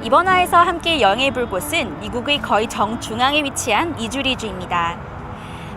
이번 화에서 함께 여행해볼 곳은 미국의 거의 정중앙에 위치한 미주리주입니다.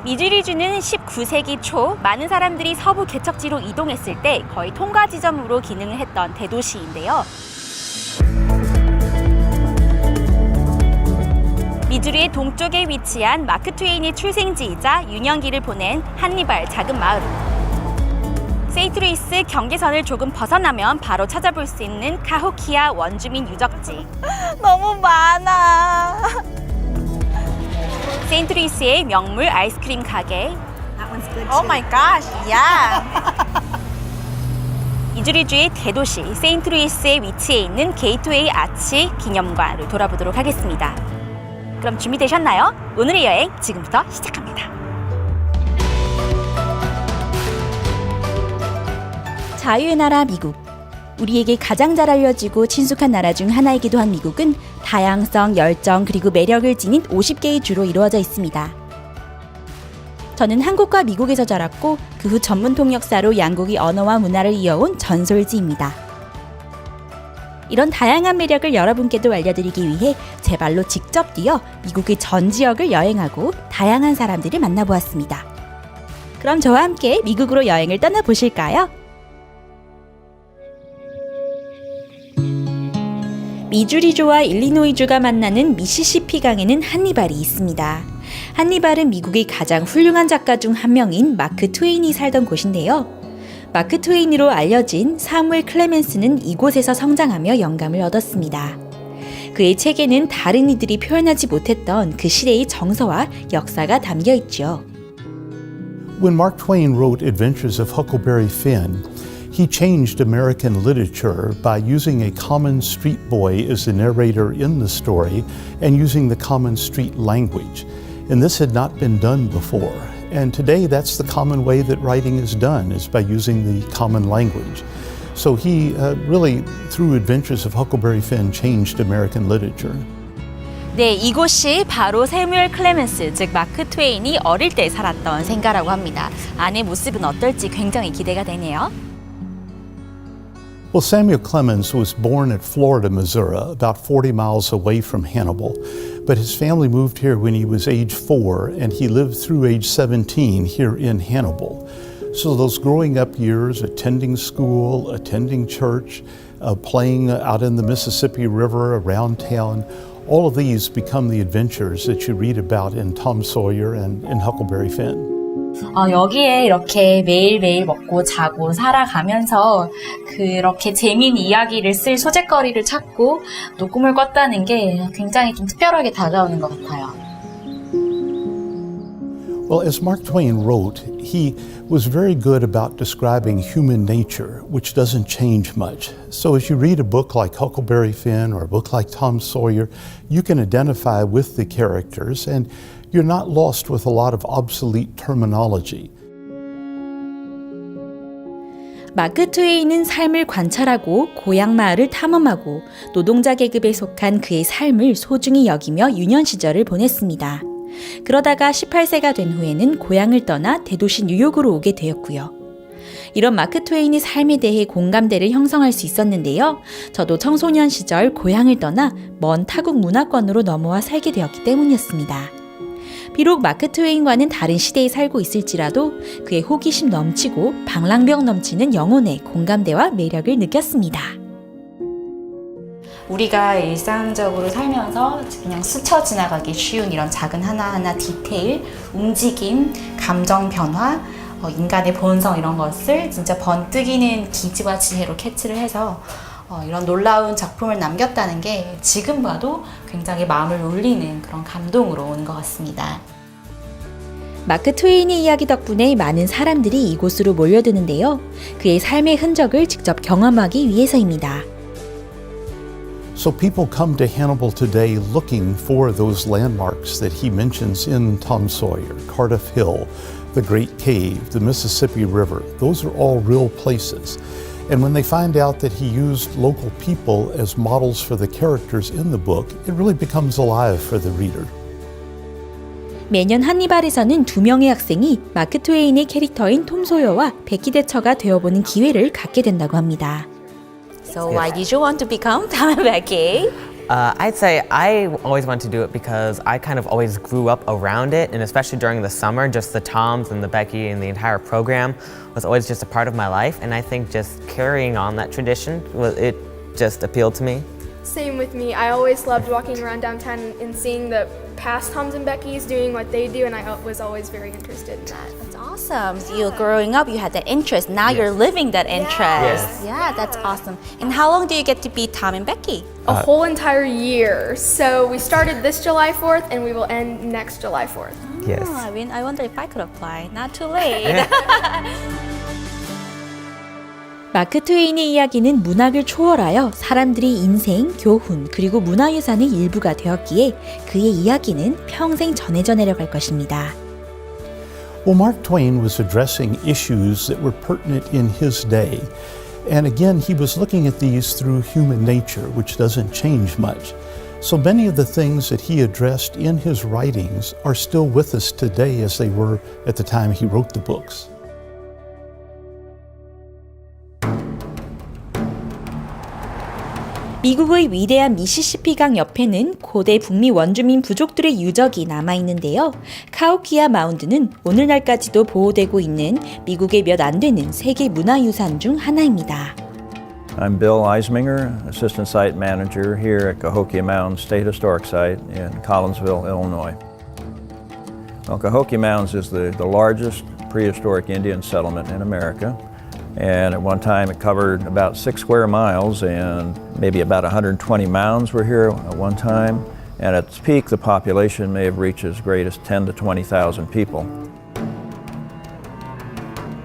미주리주는 19세기 초 많은 사람들이 서부 개척지로 이동했을 때 거의 통과 지점으로 기능을 했던 대도시인데요. 미주리의 동쪽에 위치한 마크 트웨인의 출생지이자 유년기를 보낸 한니발 작은 마을. 세인트루이스 경계선을 조금 벗어나면 바로 찾아볼 수 있는 카호키아 원주민 유적지. 너무 많아. 세인트루이스의 명물 아이스크림 가게. Oh my gosh, yeah. 미주리주의 대도시 세인트루이스의 위치해 있는 게이트웨이 아치 기념관을 돌아보도록 하겠습니다. 그럼 준비되셨나요? 오늘의 여행 지금부터 시작합니다. 자유의 나라 미국. 우리에게 가장 잘 알려지고 친숙한 나라 중 하나이기도 한 미국은 다양성, 열정, 그리고 매력을 지닌 50개의 주로 이루어져 있습니다. 저는 한국과 미국에서 자랐고 그 후 전문 통역사로 양국의 언어와 문화를 이어온 전솔지입니다. 이런 다양한 매력을 여러분께도 알려드리기 위해 제 발로 직접 뛰어 미국의 전 지역을 여행하고 다양한 사람들을 만나보았습니다. 그럼 저와 함께 미국으로 여행을 떠나보실까요? 미주리주와 일리노이주가 만나는 미시시피 강에는 한니발이 있습니다. 한니발은 미국의 가장 훌륭한 작가 중 한 명인 마크 트웨인이 살던 곳인데요. 마크 트웨인으로 알려진 사무엘 클레멘스는 이곳에서 성장하며 영감을 얻었습니다. 그의 책에는 다른 이들이 표현하지 못했던 그 시대의 정서와 역사가 담겨 있죠. When Mark Twain wrote Adventures of Huckleberry Finn, he changed American literature by using a common street boy as the narrator in the story and using the common street language. And this had not been done before. And today that's the common way that writing is done, is by using the common language. So he really, through Adventures of Huckleberry Finn, changed American literature. 네, 이곳이 바로 세뮤얼 클레멘스, 즉 마크 트웨인이 어릴 때 살았던 생가라고 합니다. 안의 모습은 어떨지 굉장히 기대가 되네요. Well, Samuel Clemens was born at Florida, Missouri, about 40 miles away from Hannibal. But his family moved here when he was age 4, and he lived through age 17 here in Hannibal. So those growing up years, attending school, attending church, playing out in the Mississippi River around town, all of these become the adventures that you read about in Tom Sawyer and in Huckleberry Finn. 여기에 이렇게 매일매일 먹고 자고 살아가면서 그렇게 재미있는 이야기를 쓸 소재거리를 찾고 또 꿈을 꿨다는 게 굉장히 좀 특별하게 다가오는 것 같아요. Well, as Mark Twain wrote, he was very good about describing human nature, which doesn't change much. So as you read a book like Huckleberry Finn or a book like Tom Sawyer, you can identify with the characters and you're not lost with a lot of obsolete terminology. 마크 트웨인은 삶을 관찰하고 고향 마을을 탐험하고 노동자 계급에 속한 그의 삶을 소중히 여기며 유년 시절을 보냈습니다. 그러다가 18세가 된 후에는 고향을 떠나 대도시 뉴욕으로 오게 되었고요. 이런 마크 트웨인의 삶에 대해 공감대를 형성할 수 있었는데요. 저도 청소년 시절 고향을 떠나 먼 타국 문화권으로 넘어와 살게 되었기 때문이었습니다. 비록 마크 트웨인과는 다른 시대에 살고 있을지라도 그의 호기심 넘치고 방랑병 넘치는 영혼의 공감대와 매력을 느꼈습니다. 우리가 일상적으로 살면서 그냥 스쳐 지나가기 쉬운 이런 작은 하나하나 디테일, 움직임, 감정 변화, 인간의 본성 이런 것을 진짜 번뜩이는 기지와 지혜로 캐치를 해서 이런 놀라운 작품을 남겼다는 게 지금 봐도 굉장히 마음을 울리는 그런 감동으로 오는 것 같습니다. 마크 트웨인의 이야기 덕분에 많은 사람들이 이곳으로 몰려드는데요. 그의 삶의 흔적을 직접 경험하기 위해서입니다. So people come to Hannibal today looking for those landmarks that he mentions in Tom Sawyer, Cardiff Hill, the Great Cave, the Mississippi River. Those are all real places. And when they find out that he used local people as models for the characters in the book, it really becomes alive for the reader. 매년 한니발에서는 2명의 학생이 마크 트웨인의 캐릭터인 톰 소여와 베키 대처가 되어보는 기회를 갖게 된다고 합니다. So why did you want to become Tom and Becky? I'd say I always wanted to do it because I kind of always grew up around it, and especially during the summer, just the Toms and the Becky and the entire program was always just a part of my life, and I think just carrying on that tradition, it just appealed to me. Same with me. I always loved walking around downtown and seeing the past Toms and Beckys doing what they do, and I was always very interested in that. That's awesome. So you growing up, you had that interest. Now you're living that interest. Yes. Yeah, that's awesome. And how long do you get to be Tom and Becky? A whole entire year. So we started this July 4th, and we will end next July 4th. Yes. I mean, I wonder if I could apply. Not too late. 마크 트웨인의 이야기는 문학을 초월하여 사람들이 인생, 교훈, 그리고 문화유산의 일부가 되었기에 그의 이야기는 평생 전해져 내려갈 것입니다. Well, Mark Twain was addressing issues that were pertinent in his day. And again, he was looking at these through human nature, which doesn't change much. So many of the things that he addressed in his writings are still with us today as they were at the time he wrote the books. 미국의 위대한 미시시피강 옆에는 고대 북미 원주민 부족들의 유적이 남아있는데요. 카오키아 마운드는 오늘날까지도 보호되고 있는 미국의 몇 안 되는 세계 문화유산 중 하나입니다. I'm Bill Eisminger, Assistant Site Manager here at Cahokia Mounds State Historic Site in Collinsville, Illinois. Well, Cahokia Mounds is the largest prehistoric Indian settlement in America. And at one time it covered about 6 square miles, and maybe about 120 mounds were here at one time. And at its peak, the population may have reached as great as 10 to 20,000 people.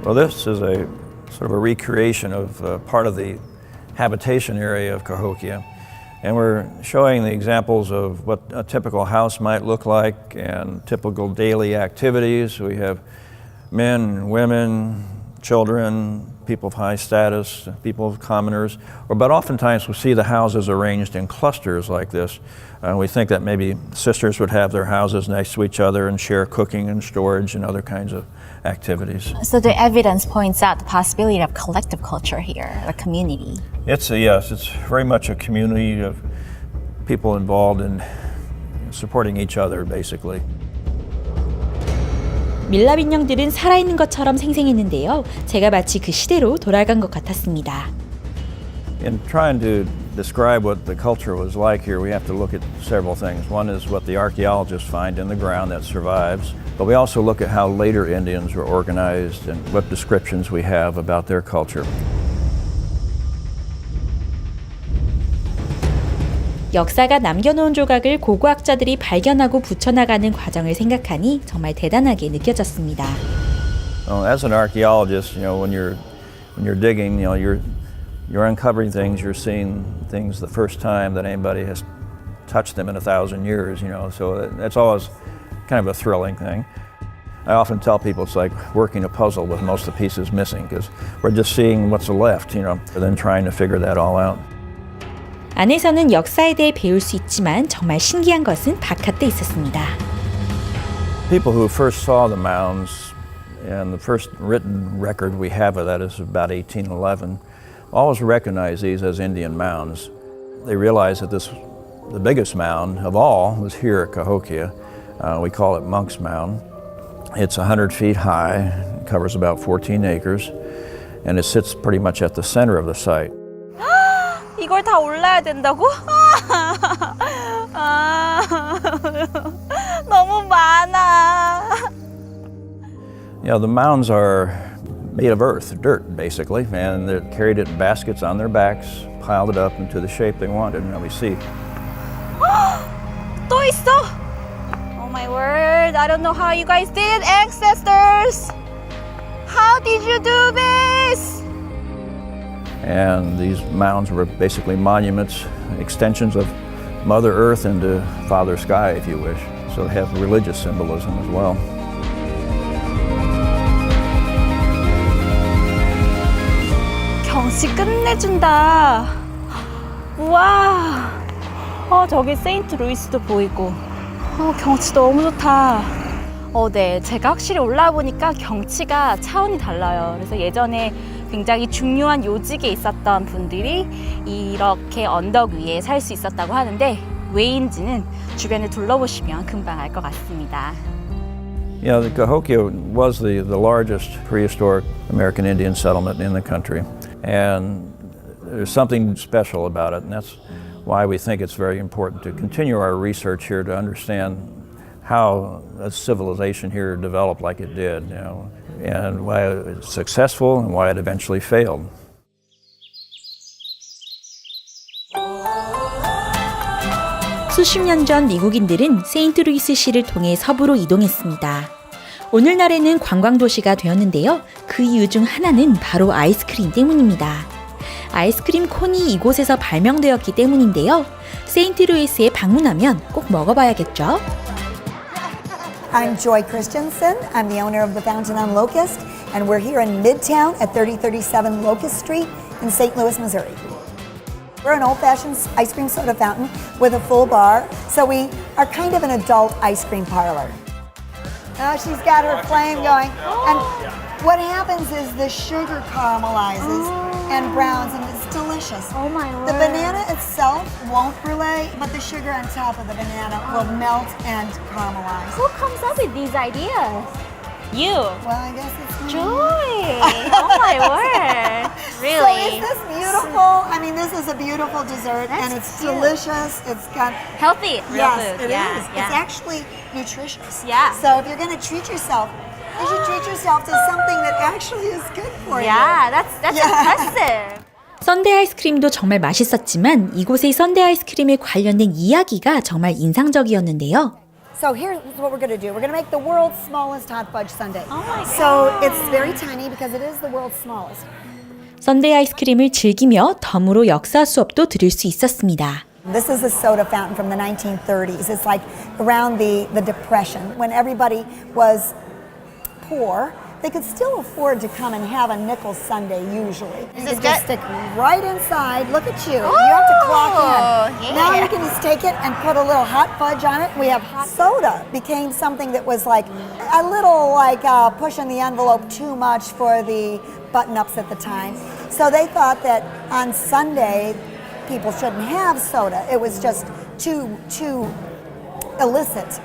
Well, this is a sort of a recreation of part of the habitation area of Cahokia. And we're showing the examples of what a typical house might look like and typical daily activities. We have men, women, children, people of high status, people of commoners, but oftentimes we see the houses arranged in clusters like this. We think that maybe sisters would have their houses next to each other and share cooking and storage and other kinds of activities. So the evidence points out the possibility of collective culture here, a community. Yes, it's very much a community of people involved in supporting each other, basically. 밀랍 인형들은 살아있는 것처럼 생생했는데요. 제가 마치 그 시대로 돌아간 것 같았습니다. In trying to describe what the culture was like here, we have to look at several things. One is what the archaeologists find in the ground that survives, but we also look at how later Indians were organized and what descriptions we have about their culture. 역사가 남겨놓은 조각을 고고학자들이 발견하고 붙여나가는 과정을 생각하니 정말 대단하게 느껴졌습니다. As an archaeologist, when you're digging, you're uncovering things, you're seeing things the first time that anybody has touched them in 1,000 years. So that's always kind of a thrilling thing. I often tell people it's like working a puzzle with most of the pieces missing because we're just seeing what's left, and then trying to figure that all out. 안에서는 역사에 대해 배울 수 있지만 정말 신기한 것은 바깥에 있었습니다. People who first saw the mounds, and the first written record we have of that is about 1811, always recognize these as Indian mounds. They realize that the biggest mound of all was here at Cahokia. We call it Monk's Mound. It's 100 feet high, covers about 14 acres, and it sits pretty much at the center of the site. 이걸 다 올라야 된다고? 너무 많아. The mounds are made of earth, dirt basically, and they're carried it in baskets on their backs, piled it up into the shape they wanted, and we see. 또 있어? Oh my word, I don't know how you guys did, ancestors. How did you do this? And these mounds were basically monuments, extensions of Mother Earth into Father Sky, if you wish. So they have religious symbolism as well. 경치 끝내준다. 우와. 저기 세인트 루이스도 보이고. 경치 너무 좋다. 네, 제가 확실히 올라와 보니까 경치가 차원이 달라요. 그래서 예전에 굉장히 중요한 요직에 있었던 분들이 이렇게 언덕 위에 살 수 있었다고 하는데 왜인지는 주변을 둘러보시면 금방 알 것 같습니다. Yeah, the Cahokia was the largest prehistoric American Indian settlement in the country. And there's something special about it, and that's why we think it's very important to continue our research here to understand how a civilization here developed like it did, and why it's successful and why it eventually failed. 수십 년 전 미국인들은 세인트루이스시를 통해 서부로 이동했습니다. 오늘날에는 관광도시가 되었는데요. 그 이유 중 하나는 바로 아이스크림 때문입니다. 아이스크림 콘이 이곳에서 발명되었기 때문인데요. 세인트루이스에 방문하면 꼭 먹어봐야겠죠? I'm Joy Christensen. I'm the owner of the Fountain on Locust, and we're here in Midtown at 3037 Locust Street in St. Louis, Missouri. We're an old-fashioned ice cream soda fountain with a full bar, so we are kind of an adult ice cream parlor. Oh, she's got her flame going. And what happens is the sugar caramelizes and browns, and it's delicious. Oh my word. The banana itself won't brûle, but the sugar on top of the banana will melt and caramelize. Who comes up with these ideas? You. Well, I guess it's me. Joy. Oh my word. Really? So is this beautiful? I mean, this is a beautiful dessert, and That's it's cute. delicious. It's got Healthy. Real yes, food. it yeah, is. Yeah. It's actually nutritious. Yeah. So if you're going to treat yourself, you should treat yourself to something that actually is good for you. Yeah, that's Yeah. impressive. 썬데이 아이스크림도 정말 맛있었지만 이곳의 썬데이 아이스크림에 관련된 이야기가 정말 인상적이었는데요. So here's what we're going to do. We're going to make the world's smallest hot fudge sundae. Oh my God. So it's very tiny because it is the world's smallest. 썬데이 아이스크림을 즐기며 덤으로 역사 수업도 들을 수 있었습니다. This is a soda fountain from the 1930s. It's like around the Depression when everybody was poor. They could still afford to come and have a nickel sundae usually. You could just stick right inside. Look at you. You have to clock in. yeah. Now you can just take it and put a little hot fudge on it. We have hot soda. Became something that was like a little like pushing the envelope too much for the button-ups at the time. So they thought that on Sunday people shouldn't have soda. It was just too illicit.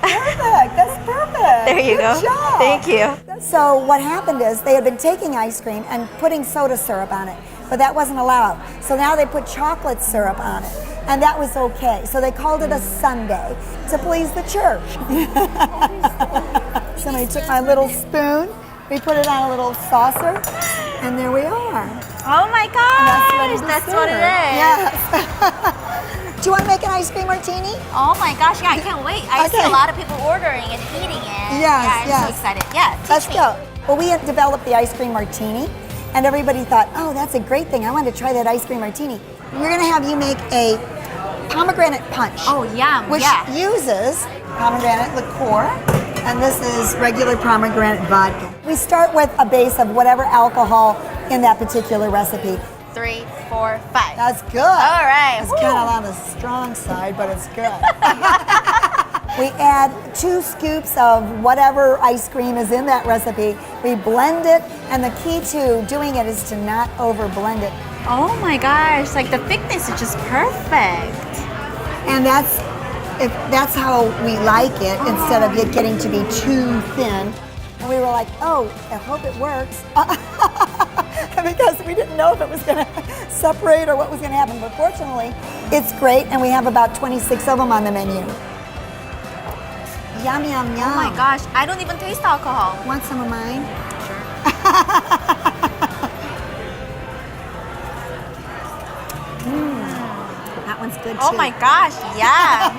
Perfect. That's perfect. There you Good go. job. Thank you. So what happened is they had been taking ice cream and putting soda syrup on it, but that wasn't allowed. So now they put chocolate syrup on it, and that was okay. So they called it a sundae to please the church. Somebody took my little spoon, we put it on a little saucer, and there we are. Oh my gosh. That's what it is. Yes. Do you want to make an ice cream martini? Oh my gosh, yeah, I can't wait. I see Okay. a lot of people ordering and eating it. Yes, yeah, I'm yes. so excited. Yeah, teach Let's me. go. Well, we had developed the ice cream martini, and everybody thought, oh, that's a great thing. I want to try that ice cream martini. We're going to have you make a pomegranate punch. Oh, yum, Which yeah. uses pomegranate liqueur, and this is regular pomegranate vodka. We start with a base of whatever alcohol in that particular recipe. 3, 4, 5. That's good. All right. It's kind of on the strong side, but it's good. We add 2 scoops of whatever ice cream is in that recipe. We blend it, and the key to doing it is to not over blend it. Oh my gosh, like the thickness is just perfect. And that's how we like it, instead of it getting to be too thin. And we were like, oh, I hope it works. Because we didn't know if it was going to separate or what was going to happen. But fortunately, it's great, and we have about 26 of them on the menu. Yum, yum, yum. Oh my gosh, I don't even taste alcohol. Want some of mine? That one's good too. Oh my gosh, yeah.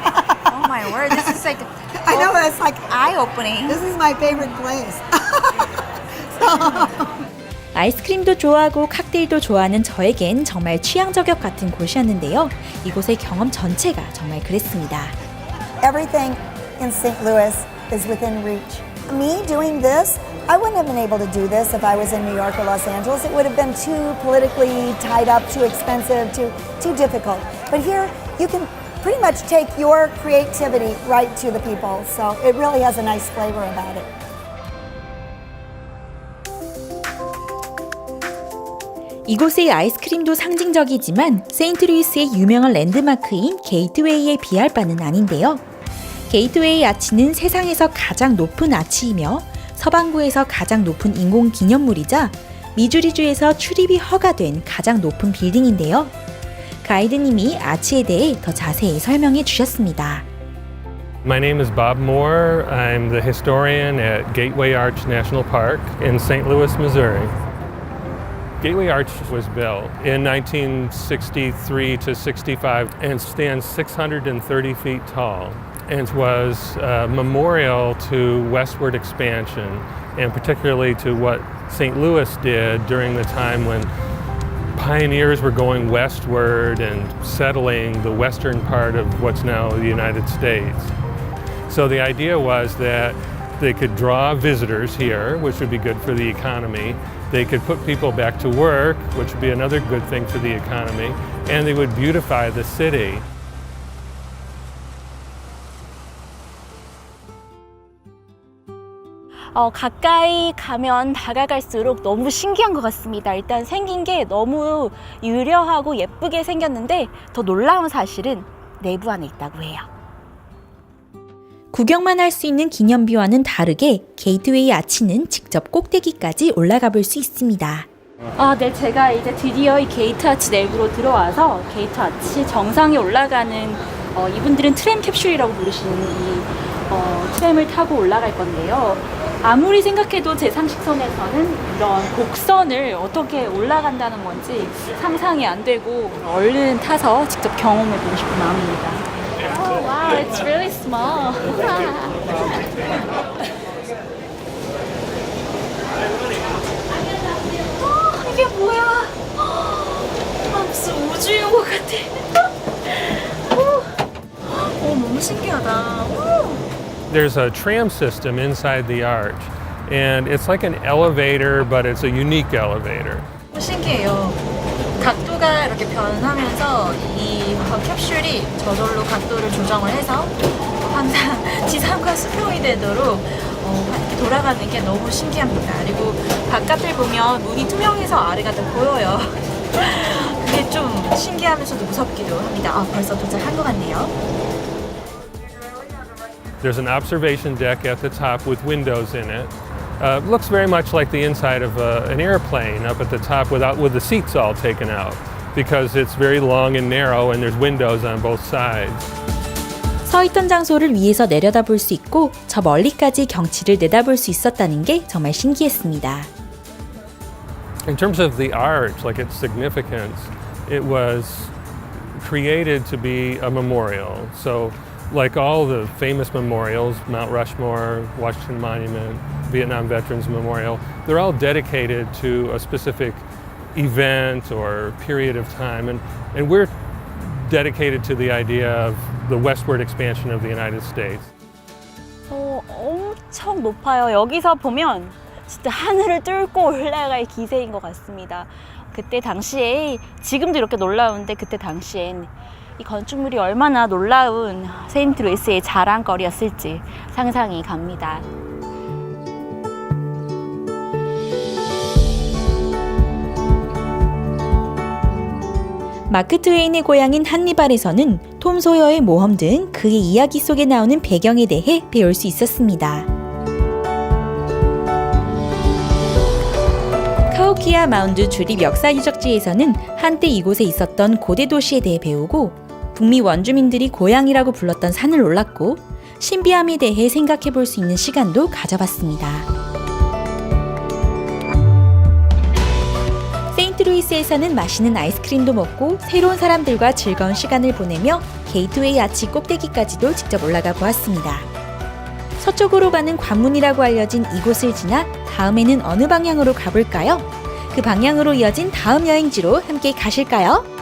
Oh my word, this is like I know, it's like, eye-opening. this is my favorite place. 아이스크림도 좋아하고 칵테일도 좋아하는 저에겐 정말 취향 저격 같은 곳이었는데요. 이곳의 경험 전체가 정말 그랬습니다. Everything in St. Louis is within reach. Me doing this, I wouldn't have been able to do this if I was in New York or Los Angeles. It would have been too politically tied up, too expensive, too difficult. But here, you can pretty much take your creativity right to the people. So it really has a nice flavor about it. 이곳의 아이스크림도 상징적이지만 세인트루이스의 유명한 랜드마크인 게이트웨이에 비할 바는 아닌데요. 게이트웨이 아치는 세상에서 가장 높은 아치이며 서반구에서 가장 높은 인공 기념물이자 미주리주에서 출입이 허가된 가장 높은 빌딩인데요. 가이드님이 아치에 대해 더 자세히 설명해 주셨습니다. My name is Bob Moore. I'm the historian at Gateway Arch National Park in St. Louis, Missouri. Gateway Arch was built in 1963 to 65 and stands 630 feet tall and was a memorial to westward expansion and particularly to what St. Louis did during the time when pioneers were going westward and settling the western part of what's now the United States. So the idea was that they could draw visitors here, which would be good for the economy. They could put people back to work, which would be another good thing for the economy. And they would beautify the city. 가까이 가면 다가갈수록 너무 신기한 것 같습니다. 일단 생긴 게 너무 유려하고 예쁘게 생겼는데 더 놀라운 사실은 내부 안에 있다고 해요. 구경만 할 수 있는 기념비와는 다르게 게이트웨이 아치는 직접 꼭대기까지 올라가 볼 수 있습니다. 네, 제가 이제 드디어 이 게이트 아치 내부로 들어와서 게이트 아치 정상에 올라가는 이분들은 트램 캡슐이라고 부르시는 이 트램을 타고 올라갈 건데요. 아무리 생각해도 제 상식선에서는 이런 곡선을 어떻게 올라간다는 건지 상상이 안 되고 얼른 타서 직접 경험해 보고 싶은 마음입니다. Oh wow, it's really small. 이게 뭐야? 무슨 우주인 것 같아. 너무 신기하다. There's a tram system inside the arch, and it's like an elevator, but it's a unique elevator. 신기해요. 각도가 이렇게 변하면서 이 캡슐이 저절로 각도를 조정을 해서 항상 지상과 수평이 되도록 이렇게 돌아가는 게 너무 신기합니다. 그리고 바깥을 보면 문이 투명해서 아래가 더 보여요. 그게 좀 신기하면서도 무섭기도 합니다. 벌써 도착한 것 같네요. There's an observation deck at the top with windows in it. Looks very much like the inside of an airplane up at the top with the seats all taken out because it's very long and narrow and there's windows on both sides. 서 있던 장소를 위에서 내려다볼 수 있고 저 멀리까지 경치를 내다볼 수 있었다는 게 정말 신기했습니다. In terms of the arch, like its significance, it was created to be a memorial. So like all the famous memorials, Mount Rushmore, Washington Monument, Vietnam Veterans Memorial, they're all dedicated to a specific event or period of time. And we're dedicated to the idea of the westward expansion of the United States. 엄청 높아요. 여기서 보면 진짜 하늘을 뚫고 올라갈 기세인 것 같습니다. 그때 당시에, 지금도 이렇게 놀라운데 그때 당시엔 이 건축물이 얼마나 놀라운 세인트루이스의 자랑거리였을지 상상이 갑니다. 마크 트웨인의 고향인 한니발에서는 톰 소여의 모험 등 그의 이야기 속에 나오는 배경에 대해 배울 수 있었습니다. 카오키아 마운드 주립 역사 유적지에서는 한때 이곳에 있었던 고대 도시에 대해 배우고 북미 원주민들이 고향이라고 불렀던 산을 올랐고 신비함에 대해 생각해 볼 수 있는 시간도 가져봤습니다. 세인트루이스에서는 맛있는 아이스크림도 먹고 새로운 사람들과 즐거운 시간을 보내며 게이트웨이 아치 꼭대기까지도 직접 올라가 보았습니다. 서쪽으로 가는 관문이라고 알려진 이곳을 지나 다음에는 어느 방향으로 가볼까요? 그 방향으로 이어진 다음 여행지로 함께 가실까요?